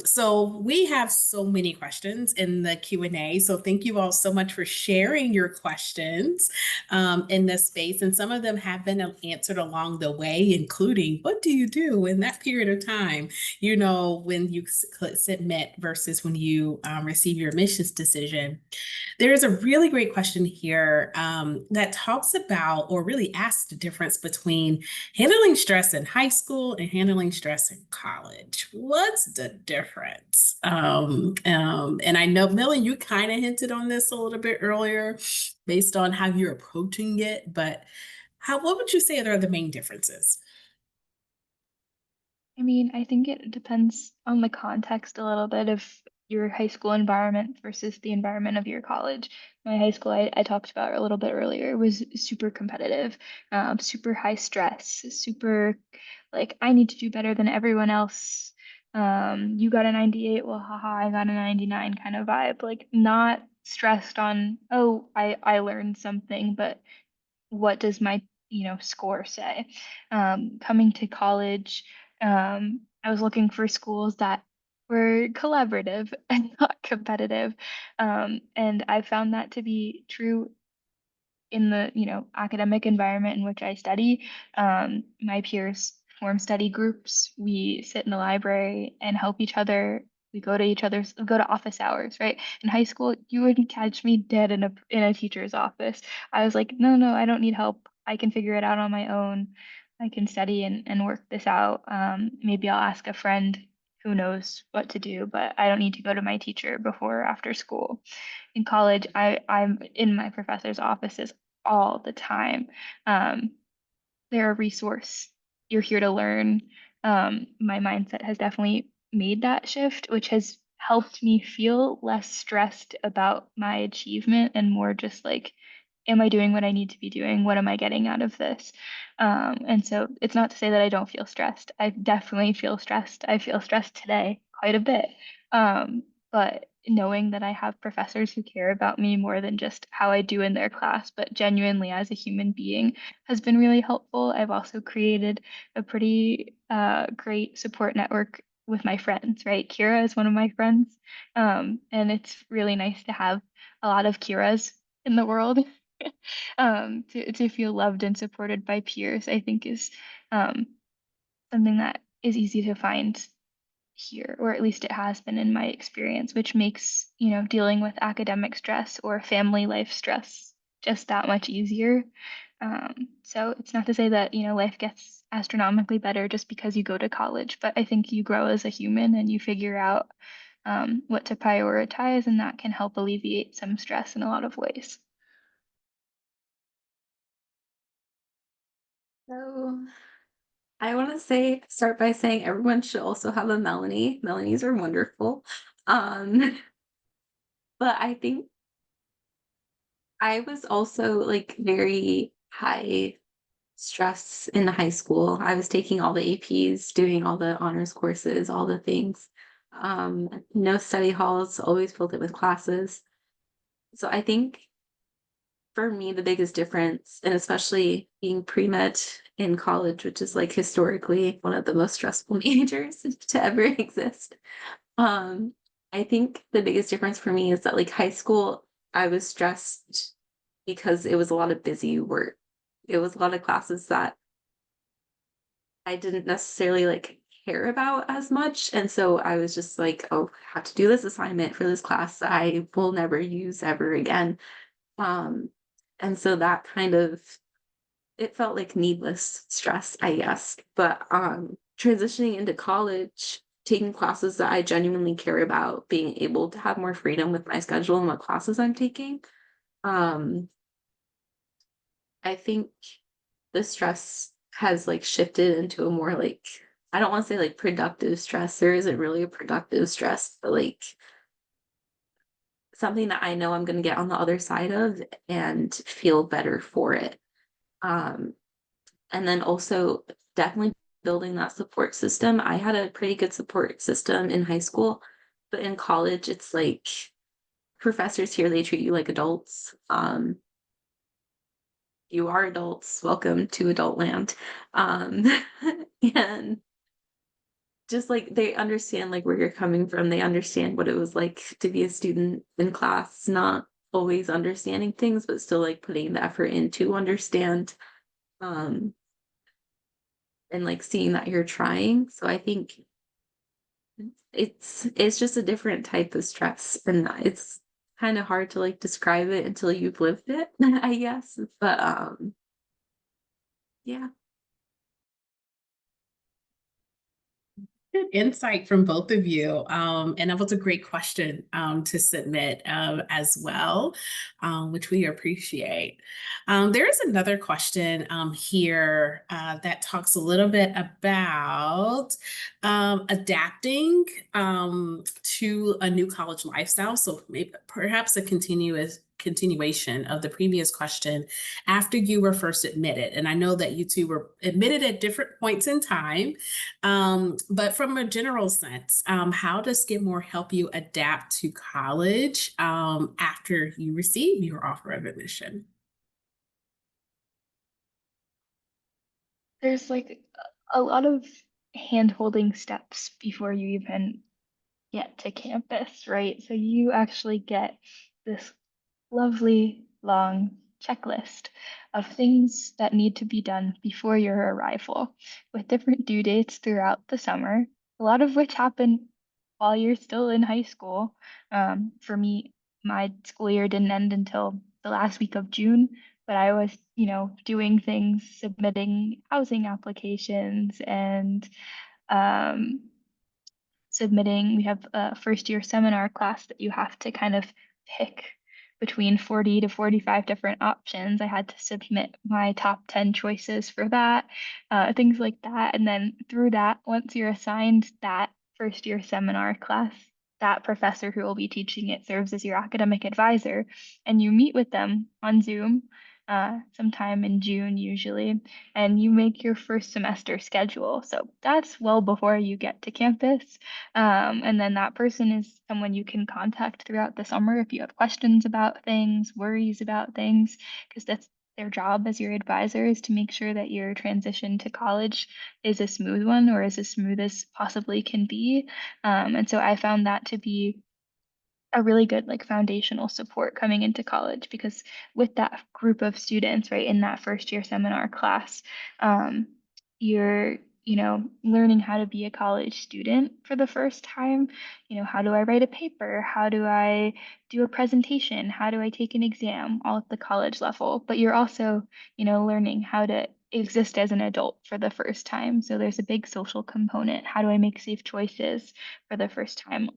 So we have so many questions in the Q&A. So thank you all so much for sharing your questions in this space. And some of them have been answered along the way, including what do you do in that period of time, when you click submit versus when you receive your admissions decision. There's a really great question here that talks about or really asks the difference between handling stress in high school and handling stress in college. What's the difference? And I know, Millie, you kind of hinted on this a little bit earlier based on how you're approaching it, but what would you say are the main differences? I mean, I think it depends on the context a little bit of your high school environment versus the environment of your college. My high school, I talked about a little bit earlier, was super competitive, super high stress, super like I need to do better than everyone else. You got a 98, well, haha, I got a 99 kind of vibe. Like not stressed on, oh, I learned something, but what does my score say? Coming to college, I was looking for schools that were collaborative and not competitive, and I found that to be true in the academic environment in which I study. My peers form study groups. We sit in the library and help each other We go to office hours, right? In high school, you wouldn't catch me dead in a teacher's office. I was like, no, no, I don't need help. I can figure it out on my own. I can study and work this out. Maybe I'll ask a friend who knows what to do, but I don't need to go to my teacher before or after school. In college, I'm in my professor's offices all the time. Um, they're a resource. You're here to learn. My mindset has definitely made that shift, which has helped me feel less stressed about my achievement and more just like, am I doing what I need to be doing? What am I getting out of this? And so it's not to say that I don't feel stressed. I definitely feel stressed. I feel stressed today quite a bit. But knowing that I have professors who care about me more than just how I do in their class, but genuinely as a human being has been really helpful. I've also created a pretty great support network with my friends, right? Kira is one of my friends. And it's really nice to have a lot of Kiras in the world. To feel loved and supported by peers, I think is um, something that is easy to find here, or at least it has been in my experience, which makes, dealing with academic stress or family life stress just that much easier. So it's not to say that, life gets astronomically better just because you go to college, but I think you grow as a human and you figure out what to prioritize, and that can help alleviate some stress in a lot of ways. So I want to start by saying everyone should also have a Melanie. Melanies are wonderful. Um, but I think I was also like very high stress in high school. I was taking all the APs, doing all the honors courses, all the things. No study halls, always filled it with classes. So I think for me, the biggest difference, and especially being pre-med in college, which is like historically one of the most stressful majors to ever exist. Um, I think the biggest difference for me is that like high school, I was stressed because it was a lot of busy work. It was a lot of classes that I didn't necessarily like care about as much. And so I was just like, oh, I have to do this assignment for this class that I will never use ever again. Um, and so that kind of it felt like needless stress, I guess. But transitioning into college, taking classes that I genuinely care about, being able to have more freedom with my schedule and what classes I'm taking, um, I think the stress has like shifted into a more like I don't want to say like productive stress. There isn't really a productive stress, but like something that I know I'm going to get on the other side of and feel better for it. Um, and then also definitely building that support system. I had a pretty good support system in high school, but in college, it's like professors here, they treat you like adults. You are adults. Welcome to adult land. Um, and just like they understand like where you're coming from. They understand what it was like to be a student in class, not always understanding things, but still like putting the effort in to understand. Um, and like seeing that you're trying. So I think it's just a different type of stress, and it's kind of hard to like describe it until you've lived it, I guess. But yeah. Good insight from both of you. And that was a great question to submit as well, which we appreciate. There is another question here that talks a little bit about adapting to a new college lifestyle. So maybe perhaps a continuation of the previous question after you were first admitted. And I know that you two were admitted at different points in time. But from a general sense, how does Skidmore help you adapt to college after you receive your offer of admission? There's like a lot of hand-holding steps before you even get to campus, right? So you actually get this lovely long checklist of things that need to be done before your arrival with different due dates throughout the summer, a lot of which happen while you're still in high school. For me, my school year didn't end until the last week of June, but I was, doing things, submitting housing applications and um, submitting. We have a first year seminar class that you have to kind of pick between 40 to 45 different options. I had to submit my top 10 choices for that, things like that. And then through that, once you're assigned that first year seminar class, that professor who will be teaching it serves as your academic advisor, and you meet with them on Zoom sometime in June usually, and you make your first semester schedule. So that's well before you get to campus. And then that person is someone you can contact throughout the summer if you have questions about things, worries about things, because that's their job as your advisor, is to make sure that your transition to college is a smooth one, or as smooth as possibly can be. And so I found that to be a really good like foundational support coming into college, because with that group of students, right, in that first year seminar class, you're learning how to be a college student for the first time. How do I write a paper? How do I do a presentation? How do I take an exam? All at the college level. But you're also learning how to exist as an adult for the first time. So there's a big social component. How do I make safe choices for the first time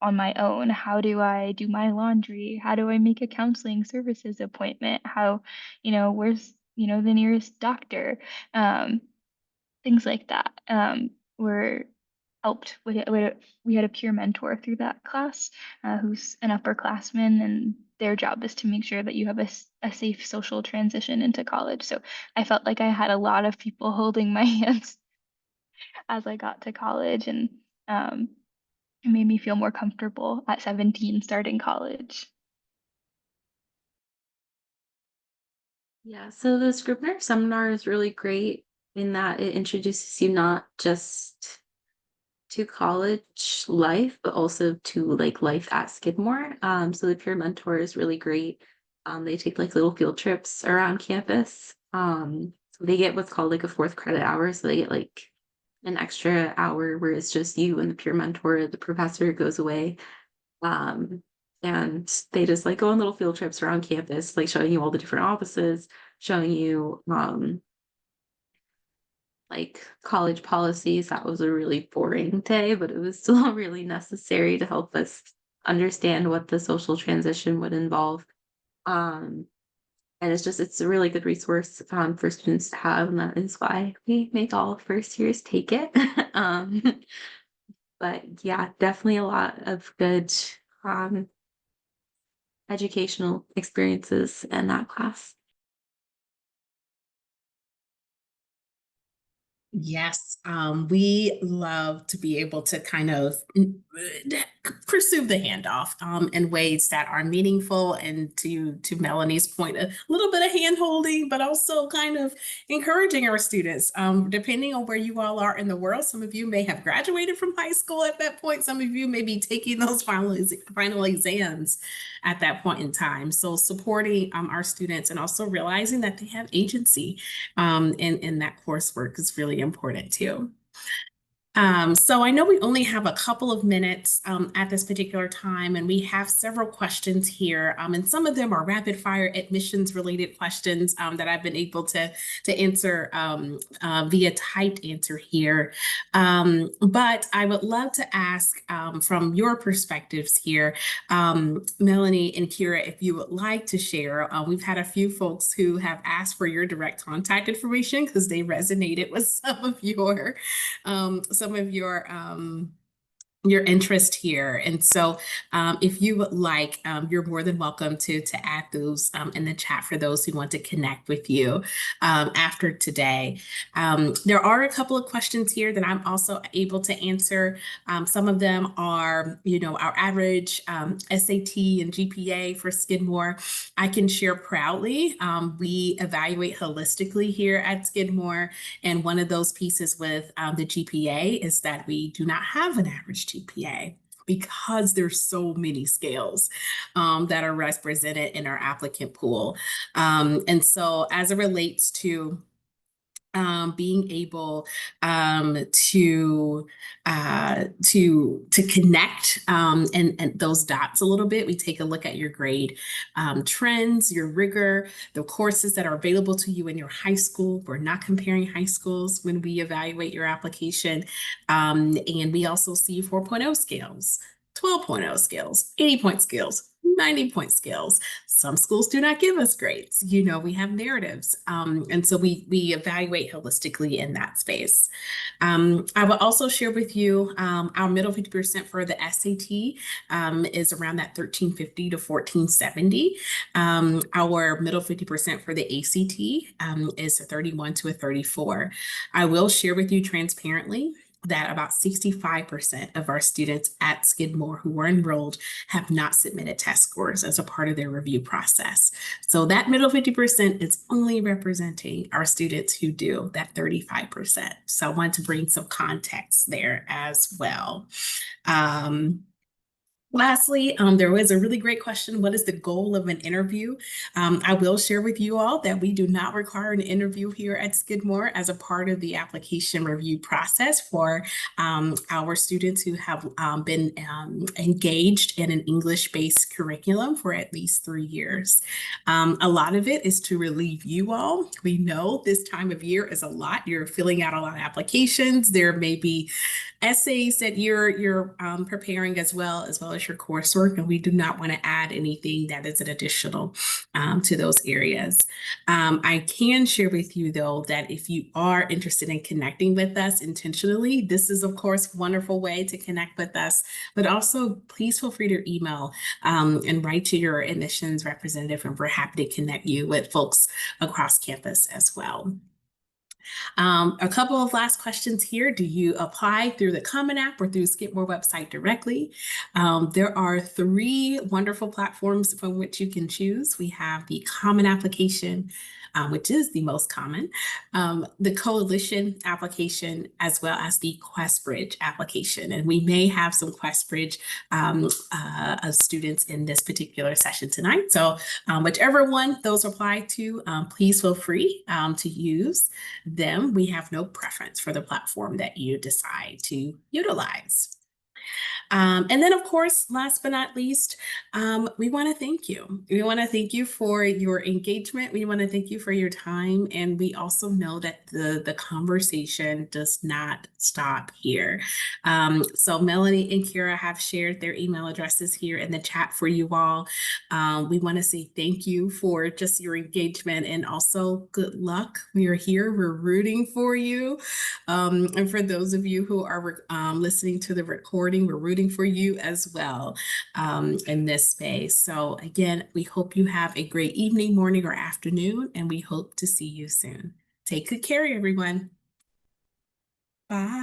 on my own? How do I do my laundry? How do I make a counseling services appointment? How, where's, the nearest doctor? Um, Things like that were helped with it. We had a peer mentor through that class who's an upperclassman, and their job is to make sure that you have a safe social transition into college. So I felt like I had a lot of people holding my hands as I got to college, and um, it made me feel more comfortable at 17 starting college. Yeah, so the Scribner seminar is really great in that it introduces you not just to college life, but also to like life at Skidmore. So the peer mentor is really great. They take like little field trips around campus. So they get what's called like a fourth credit hour. So they get like an extra hour where it's just you and the peer mentor. The professor goes away. Um, and they just like go on little field trips around campus, like showing you all the different offices, showing you like college policies. That was a really boring day, but it was still really necessary to help us understand what the social transition would involve. Um, and it's a really good resource for students to have, and that is why we make all first years take it. um, but yeah, definitely a lot of good um, educational experiences in that class. Yes, we love to be able to kind of pursue the handoff in ways that are meaningful, and to Melanie's point, a little bit of hand holding, but also kind of encouraging our students. Depending on where you all are in the world, some of you may have graduated from high school at that point. Some of you may be taking those final exams at that point in time. So supporting our students, and also realizing that they have agency in that coursework, is really important too. So I know we only have a couple of minutes at this particular time, and we have several questions here, and some of them are rapid fire admissions related questions that I've been able to answer via typed answer here. But I would love to ask from your perspectives here, Melanie and Kira, if you would like to share. We've had a few folks who have asked for your direct contact information because they resonated with some of your interest here. And so if you would like, you're more than welcome to add those in the chat for those who want to connect with you after today. There are a couple of questions here that I'm also able to answer. Some of them are, our average SAT and GPA for Skidmore. I can share proudly. We evaluate holistically here at Skidmore. And one of those pieces with the GPA is that we do not have an average GPA, because there's so many scales that are represented in our applicant pool. And so as it relates to being able to connect and those dots a little bit. We take a look at your grade trends, your rigor, the courses that are available to you in your high school. We're not comparing high schools when we evaluate your application. And we also see 4.0 scales, 12.0 scales, 80-point scales, 90-point scales. Some schools do not give us grades. You know, we have narratives. And so we evaluate holistically in that space. I will also share with you our middle 50% for the SAT is around that 1350 to 1470. Our middle 50% for the ACT is a 31 to a 34. I will share with you transparently that about 65% of our students at Skidmore who were enrolled have not submitted test scores as a part of their review process. So that middle 50% is only representing our students who do, that 35%. So I want to bring some context there as well. Lastly, there was a really great question. What is the goal of an interview? I will share with you all that we do not require an interview here at Skidmore as a part of the application review process for our students who have been engaged in an English-based curriculum for at least 3 years. A lot of it is to relieve you all. We know this time of year is a lot. You're filling out a lot of applications. There may be essays that you're preparing as well as your coursework, and we do not want to add anything that is an additional to those areas. I can share with you though that if you are interested in connecting with us intentionally, this is of course a wonderful way to connect with us, but also please feel free to email and write to your admissions representative, and we're happy to connect you with folks across campus as well. A couple of last questions here. Do you apply through the Common App or through Skidmore website directly? There are 3 wonderful platforms from which you can choose. We have the Common Application, which is the most common, the Coalition application, as well as the QuestBridge application. And we may have some QuestBridge students in this particular session tonight. So whichever one those apply to, please feel free to use them. We have no preference for the platform that you decide to utilize. And then, of course, last but not least, we want to thank you. We want to thank you for your engagement. We want to thank you for your time. And we also know that the conversation does not stop here. So Melanie and Kira have shared their email addresses here in the chat for you all. We want to say thank you for just your engagement, and also good luck. We are here. We're rooting for you. And for those of you who are listening to the recording, we're rooting for you as well in this space. So again, we hope you have a great evening, morning, or afternoon, and we hope to see you soon. Take good care, everyone. Bye.